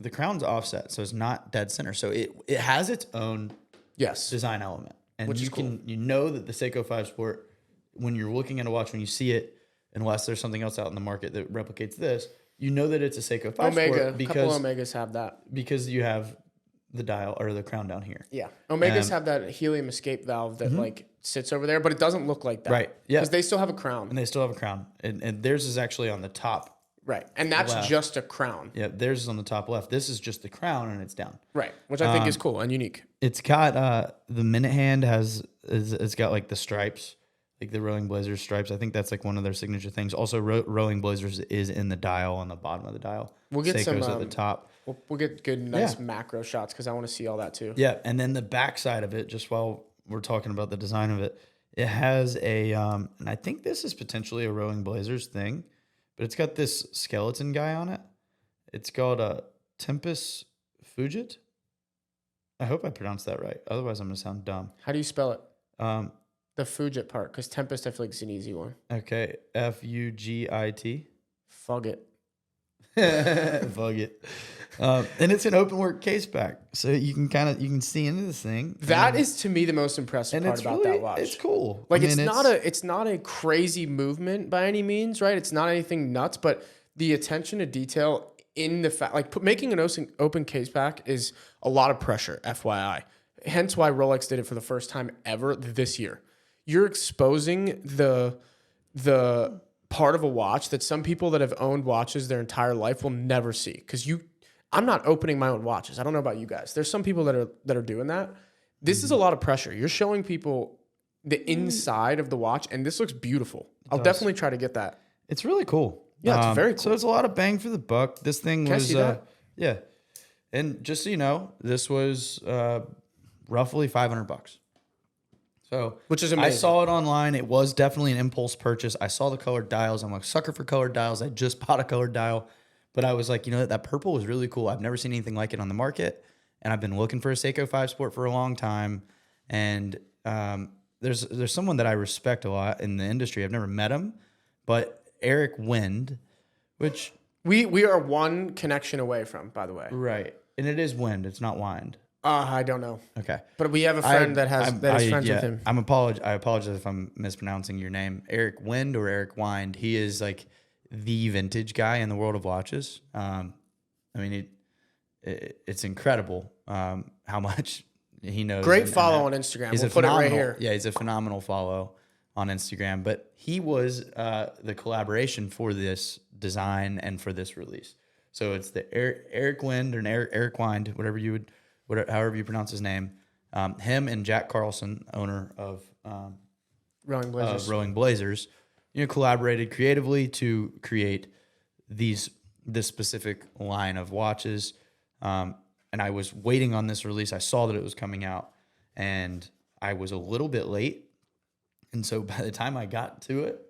crown's offset, so it's not dead center. So it has its own design element. And which is cool. You know that the Seiko 5 Sport, when you're looking at a watch, when you see it, unless there's something else out in the market that replicates this, you know that it's a Seiko 5 Sport because a couple Omegas have that. Because you have the dial or the crown down here. Yeah. Omegas have that helium escape valve that like sits over there, but it doesn't look like that. Right. Yeah. Because they still have a crown. And they still have a crown. And theirs is actually on the top. Right. And that's just a crown. Yeah, theirs is on the top left. This is just the crown and it's down. Right. Which I think is cool and unique. It's got the minute hand it's got like the stripes, like the Rolling Blazers stripes. I think that's like one of their signature things. Also, Rolling Blazers is in the dial on the bottom of the dial. We'll get Seiko's at the top. We'll get good, nice macro shots because I want to see all that too. Yeah, and then the back side of it, just while we're talking about the design of it, it has a, and I think this is potentially a Rolling Blazers thing, but it's got this skeleton guy on it. It's called a Tempest Fugit. I hope I pronounced that right. Otherwise, I'm going to sound dumb. How do you spell it? The Fugit part, because Tempest, I feel like it's an easy one. Okay, Fugit. Fugit. Fugit. And it's an open work case back, so you can see into this thing. That is to me the most impressive part about that watch. It's cool. Like it's not a crazy movement by any means, right? It's not anything nuts, but the attention to detail in the fact, like making an open case back is a lot of pressure, FYI. Hence why Rolex did it for the first time ever this year. You're exposing the part of a watch that some people that have owned watches their entire life will never see. Because I'm not opening my own watches. I don't know about you guys. There's some people that are doing that. This is a lot of pressure. You're showing people the inside of the watch, and this looks beautiful. I'll definitely try to get that. It's really cool. Yeah, it's very cool. So it's a lot of bang for the buck. This thing Can was I see that? Yeah. And just so you know, this was roughly $500. So, which is amazing. I saw it online. It was definitely an impulse purchase. I saw the colored dials. I'm a sucker for colored dials. I just bought a colored dial, but I was like, that purple was really cool. I've never seen anything like it on the market, and I've been looking for a Seiko 5 Sport for a long time. And there's someone that I respect a lot in the industry. I've never met him, but Eric Wind, which we are one connection away from, by the way. Right, and it is Wind. It's not Wind. I don't know. Okay. But we have a friend that is friends with him. I apologize if I'm mispronouncing your name. Eric Wind or Eric Wind. He is like the vintage guy in the world of watches. It's incredible how much he knows. Great follow on Instagram. We'll put it right here. Yeah, he's a phenomenal follow on Instagram. But he was the collaboration for this design and for this release. So it's the Eric Wind or Eric Wind, however you pronounce his name, him and Jack Carlson, owner of Rolling Blazers, collaborated creatively to create this specific line of watches. And I was waiting on this release. I saw that it was coming out, and I was a little bit late. And so by the time I got to it,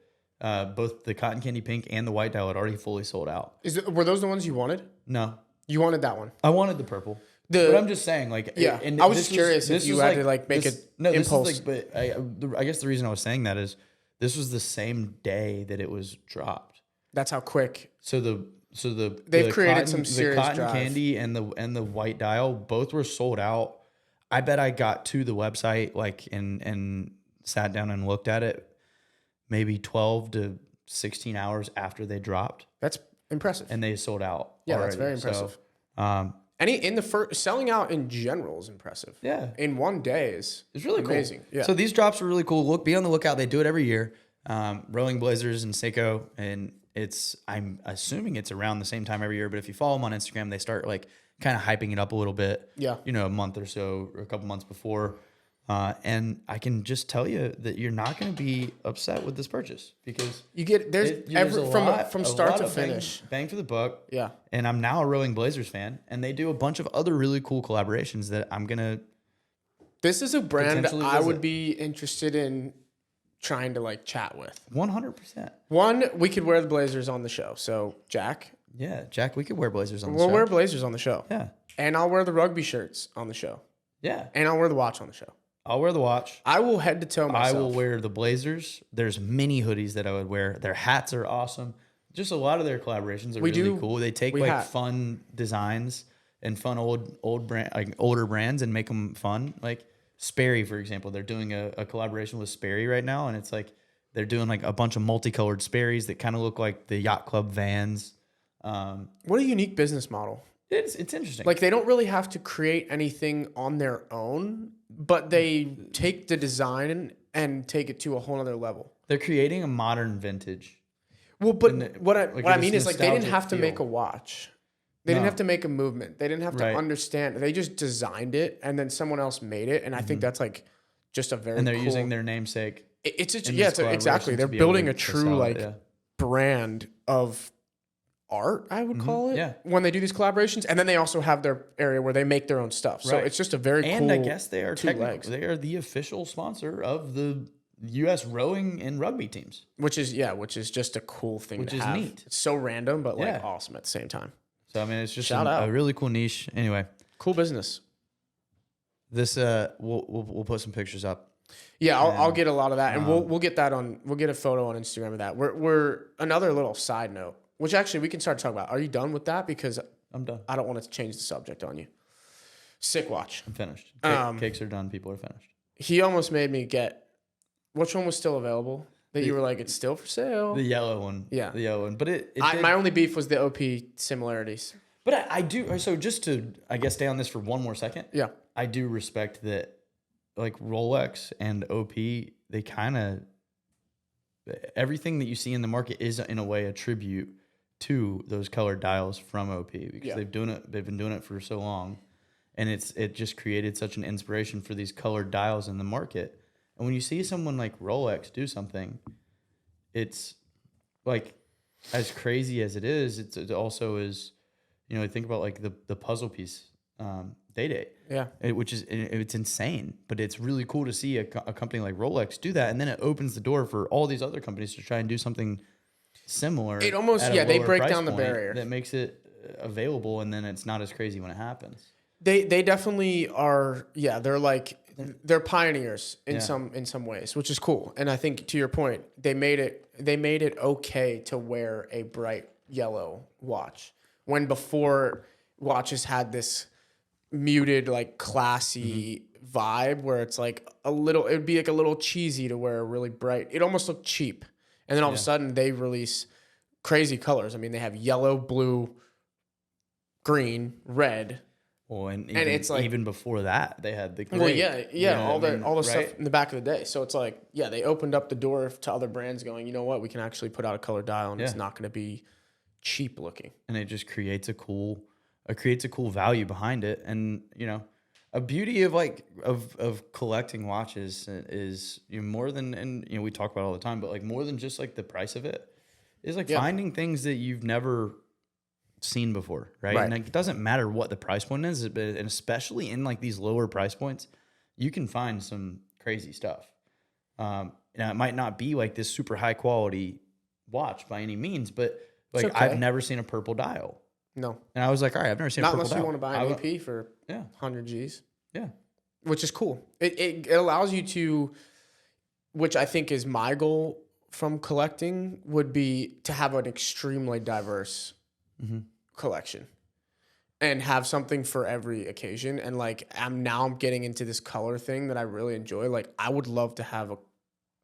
both the cotton candy pink and the white dial had already fully sold out. Were those the ones you wanted? No. You wanted that one? I wanted the purple. But I'm just saying, like, Yeah, and I was this just curious if this you was had to like make this, an no, this impulse. is like, but I guess the reason I was saying that is this was the same day that it was dropped. That's how quick. So They've the created cotton, some serious the cotton drive. candy and the white dial both were sold out. I bet I got to the website like and sat down and looked at it maybe 12 to 16 hours after they dropped, That's impressive. and they sold out. Yeah, already. that's very impressive. So, In the first selling out in general is impressive. yeah, In one day is it's really amazing. cool. Yeah. So these drops are really cool. Be on the lookout. They do it every year. Rolling Blazers and Seiko, and I'm assuming it's around the same time every year. But if you follow them on Instagram, they start like kind of hyping it up a little bit. Yeah. You know, a month or so or a couple months before. And I can just tell you that you're not going to be upset with this purchase because You get there's from start to finish. bang for the buck. Yeah. And I'm now a Rolling Blazers fan, and they do a bunch of other really cool collaborations that I'm gonna. This is a brand Potentially I would visit. be interested in trying to like chat with. 100%. One, we could wear the Blazers on the show. So Jack, Yeah, Jack, we could wear Blazers on the we'll show. wear Blazers on the show. Yeah, And I'll wear the rugby shirts on the show. yeah. And I'll wear the watch on the show. I'll wear the watch. I will head to toe myself. I will wear the Blazers. There's many hoodies that I would wear. Their hats are awesome. Just a lot of their collaborations are really cool. They take like fun designs and fun old brand, like older brands, and make them fun. Like Sperry, for example, they're doing a collaboration with Sperry right now, and it's like they're doing like a bunch of multicolored Sperrys that kind of look like the yacht club Vans. What a unique business model. It's interesting. Like they don't really have to create anything on their own, but they take the design and take it to a whole other level. They're creating a modern vintage. Well, but what I mean is like they didn't nostalgic have to feel. make a watch. They didn't have to make a movement. They didn't have to Right. understand. They just designed it and then someone else made it. And I think that's like just a very And they're cool, using their namesake. it's in yeah, this exactly. collaboration They're to be able building to a true sell it, like yeah. brand of art, I would call it. yeah. When they do these collaborations, and then they also have their area where they make their own stuff. So Right. it's just a very And cool. I guess they are two legs. they are the official sponsor of the U.S. rowing and rugby teams. Which is just a cool thing Which to is have. neat. It's so random, but like Yeah. awesome at the same time. So I mean, it's just Shout out. a really cool niche. Anyway, Cool business. this we'll put some pictures up. Yeah, I'll get a lot of that, and Um, we'll get that on. We'll get a photo on Instagram of that. We're another little side note, which actually we can start talking about. Are you done with that? Because I'm done. I don't want to change the subject on you. Sick watch. I'm finished. Cakes are done. People are finished. He almost made me get. Which one was still available? That you were like, it's still for sale. The yellow one. Yeah. The yellow one. But it My only beef was the OP similarities. But I do. So just to, I guess, stay on this for one more second. Yeah. I do respect that, like Rolex and OP, they kind of, everything that you see in the market is in a way a tribute to those colored dials from OP because they've been doing it for so long, and it just created such an inspiration for these colored dials in the market. And when you see someone like Rolex do something, it's like, as crazy as it is, it also is, you know, think about like the puzzle piece, Day. Yeah. Which is, it's insane, but it's really cool to see a company like Rolex do that. And then it opens the door for all these other companies to try and do something similar. It almost, at a they lower break price down the point barrier. that makes it available. And then it's not as crazy when it happens. They definitely are. Yeah, they're pioneers in Yeah. some ways, which is cool. And I think to your point, they made it okay to wear a bright yellow watch when before watches had this muted like classy vibe where it's like it'd be like a little cheesy to wear a really bright. It almost looked cheap. And then all of a sudden they release crazy colors. I mean, they have yellow, blue, green, red. Well, and it's like, even before that, they had the gray. well, yeah, you know all what I mean? the Right? stuff in the back of the day. So it's like, yeah, they opened up the door to other brands going, you know what, we can actually put out a color dial and it's not going to be cheap looking. And it just creates a cool value behind it. And you know, a beauty of like of collecting watches is, you know, more than, and you know, we talk about it all the time, but like more than just like the price of it is like finding things that you've never seen before, right? And like, it doesn't matter what the price point is, but and especially in like these lower price points, you can find some crazy stuff. Now it might not be like this super high quality watch by any means, but like okay. I've never seen a purple dial. No. And I was like, all right, I've never seen a Not purple unless you dial. want to buy an AP for Yeah. 100 Gs. Yeah. Which is cool. It allows you to, which I think is my goal from collecting, would be to have an extremely diverse collection and have something for every occasion. And like I'm getting into this color thing that I really enjoy. Like I would love to have a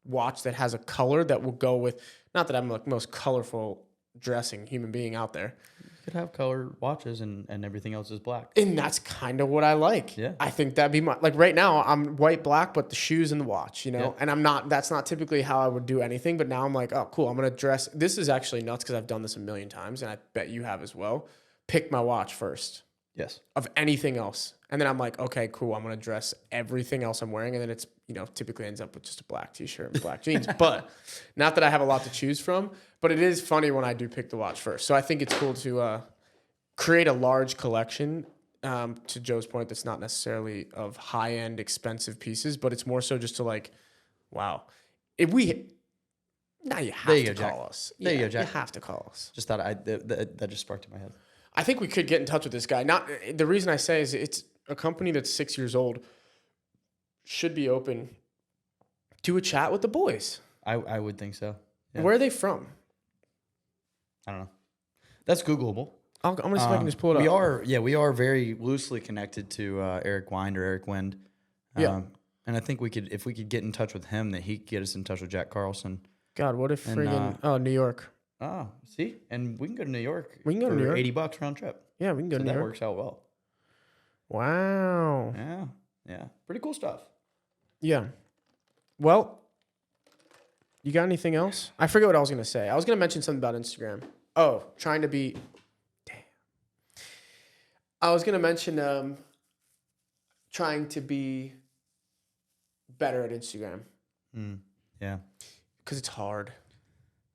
watch that has a color that will go with, not that I'm like the most colorful dressing human being out there. You could have colored watches and everything else is black. And that's kind of what I like. Yeah. I think that'd be my, like right now I'm white, black, but the shoes and the watch, you know, and that's not typically how I would do anything, but now I'm like, oh, cool. I'm going to dress. This is actually nuts because I've done this a million times and I bet you have as well. Pick my watch first. Yes. Of anything else. And then I'm like, okay, cool. I'm going to dress everything else I'm wearing. And then it's, typically ends up with just a black t-shirt and black jeans. But not that I have a lot to choose from, but it is funny when I do pick the watch first. So I think it's cool to create a large collection, to Joe's point, that's not necessarily of high-end expensive pieces, but it's more so just to like, wow. Now you have to call us. There you go, Jack. You have to call us. Just thought that just sparked in my head. I think we could get in touch with this guy. Not the reason I say is it's a company that's 6 years old, should be open to a chat with the boys. I would think so. Yeah. Where are they from? I don't know. That's Googleable. I'm gonna see if I can just pull it up. We are very loosely connected to Eric Wind or Eric Wind. Yeah. And I think if we could get in touch with him, that he could get us in touch with Jack Carlson. God, what if friggin' New York? Oh, see? And we can go to New York. We can go to New York. $80 round trip. Yeah, we can go to New York. That works out well. Wow. Yeah. Pretty cool stuff. Yeah. Well, you got anything else? I forget what I was going to say. I was going to mention something about Instagram. Oh, trying to be... Damn. I was going to mention trying to be better at Instagram. Yeah. Because it's hard.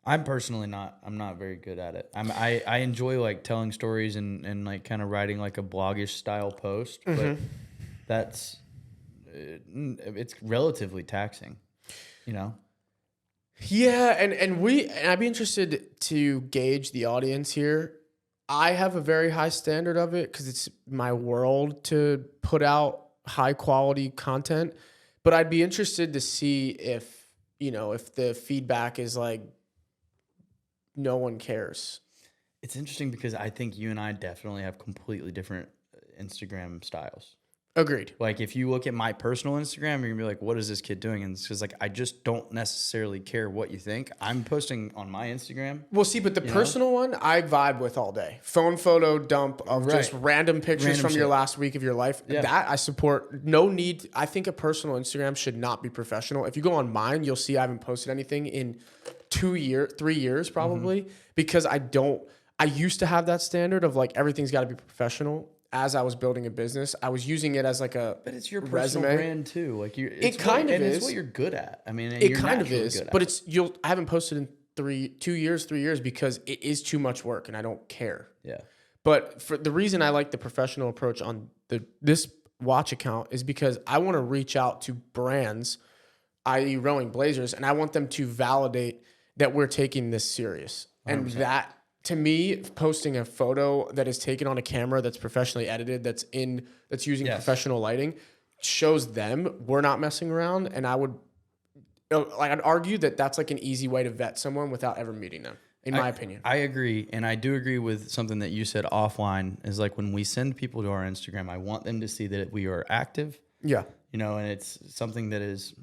I'm personally not. I'm not very good at it. I enjoy like telling stories and like kind of writing like a bloggish style post, but it's relatively taxing, Yeah, and I'd be interested to gauge the audience here. I have a very high standard of it because it's my world to put out high quality content, but I'd be interested to see if the feedback is like, no one cares. It's interesting because I think you and I definitely have completely different Instagram styles. Agreed. Like if you look at my personal Instagram, you're gonna be like, what is this kid doing? And it's because like I just don't necessarily care what you think. I'm posting on my Instagram. Well, see, but the personal one I vibe with all day. Phone photo dump of just random pictures from your last week of your life. Yeah. That I support. No need. I think a personal Instagram should not be professional. If you go on mine, you'll see I haven't posted anything in 3 years probably, because I used to have that standard of like everything's got to be professional. As I was building a business, I was using it as like but it's your personal resume brand too. Like it kind of is. It's what you're good at. I mean, it kind of is. But I haven't posted in 3 years because it is too much work and I don't care. Yeah. But for the reason I like the professional approach on this watch account is because I want to reach out to brands, i.e. Rowing Blazers, and I want them to validate that we're taking this serious. 100%. And that, to me, posting a photo that is taken on a camera that's professionally edited, that's using professional lighting, shows them we're not messing around. And I'd argue that that's like an easy way to vet someone without ever meeting them, in my opinion. I agree. And I do agree with something that you said offline is like when we send people to our Instagram, I want them to see that we are active. Yeah. And it's something that is,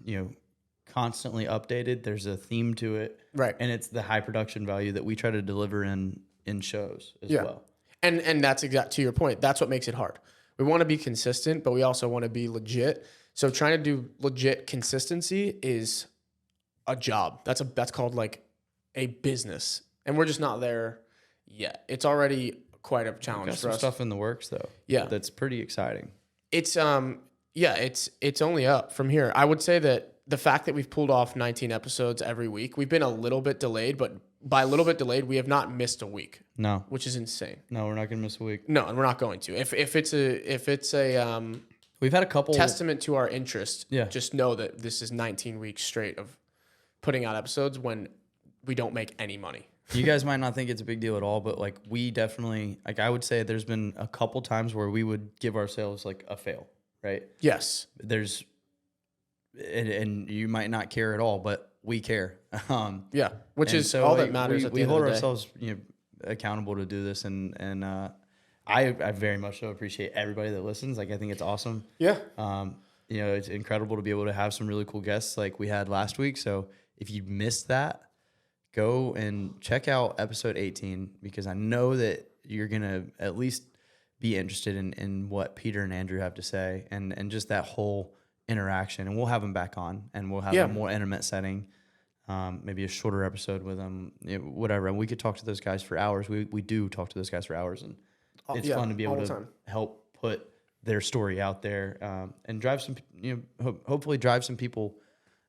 constantly updated. There's a theme to it. Right. And it's the high production value that we try to deliver in shows as well. And that's to your point. That's what makes it hard. We want to be consistent, but we also want to be legit. So trying to do legit consistency is a job. That's called like a business. And we're just not there yet. It's already quite a challenge for us. Stuff in the works though. Yeah. That's pretty exciting. It's it's only up from here. I would say that the fact that we've pulled off 19 episodes every week, we've been a little bit delayed, but by a little bit delayed, we have not missed a week. No, which is insane. No, we're not going to miss a week. No, and we're not going to. If it's a we've had a couple testament to our interest. Yeah. Just know that this is 19 weeks straight of putting out episodes when we don't make any money. You guys might not think it's a big deal at all, but like we definitely, like I would say there's been a couple times where we would give ourselves like a fail, right? Yes. And you might not care at all, but we care. Yeah, which is so all like, that matters. We hold ourselves, accountable to do this, and I very much so appreciate everybody that listens. Like I think it's awesome. Yeah. It's incredible to be able to have some really cool guests like we had last week. So if you missed that, go and check out episode 18 because I know that you're gonna at least be interested in what Peter and Andrew have to say and just that whole interaction. And we'll have them back on, and we'll have a more intimate setting. Maybe a shorter episode with them, whatever. And we could talk to those guys for hours. We do talk to those guys for hours, and it's fun to be able to help put their story out there and drive some, hopefully drive some people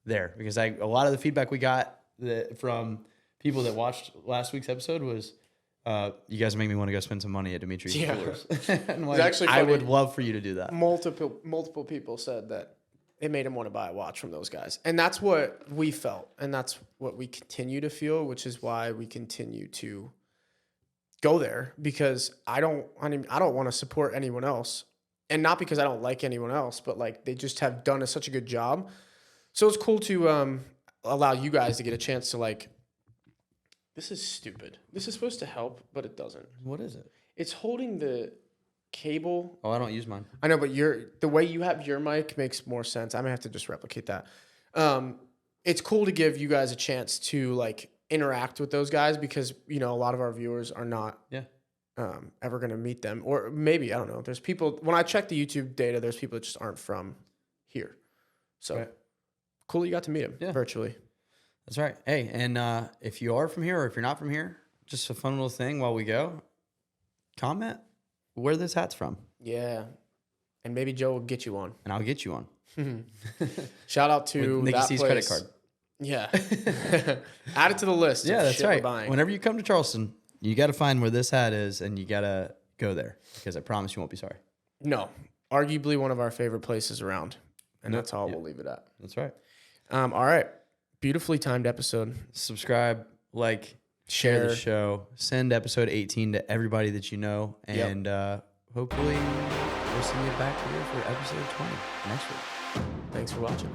there. Because a lot of the feedback we got from people that watched last week's episode was, you guys make me want to go spend some money at Dimitri's Jewelers. And like, actually funny. I would love for you to do that. Multiple people said that it made them want to buy a watch from those guys. And that's what we felt. And that's what we continue to feel, which is why we continue to go there, because I don't want to support anyone else. And not because I don't like anyone else, but like they just have done such a good job. So it's cool to allow you guys to get a chance to like, this is stupid. This is supposed to help, but it doesn't. What is it? It's holding the cable. Oh, I don't use mine. I know, but the way you have your mic makes more sense. I may have to just replicate that. It's cool to give you guys a chance to like interact with those guys because, a lot of our viewers are not ever going to meet them. Or maybe, I don't know. There's people, when I check the YouTube data, there's people that just aren't from here. So cool you got to meet them virtually. That's right. Hey, and if you are from here or if you're not from here, just a fun little thing while we go, comment where this hat's from. Yeah. And maybe Joe will get you one. And I'll get you one. Shout out to Nicky C's credit card. Yeah. Add it to the list. Yeah, that's right. Whenever you come to Charleston, you got to find where this hat is and you got to go there because I promise you won't be sorry. No. Arguably one of our favorite places around. And that's all we'll leave it at. That's right. All right. Beautifully timed episode. Subscribe, like, share the show. Send episode 18 to everybody that you know. And hopefully we'll see you back here for episode 20 next week. Thanks for watching.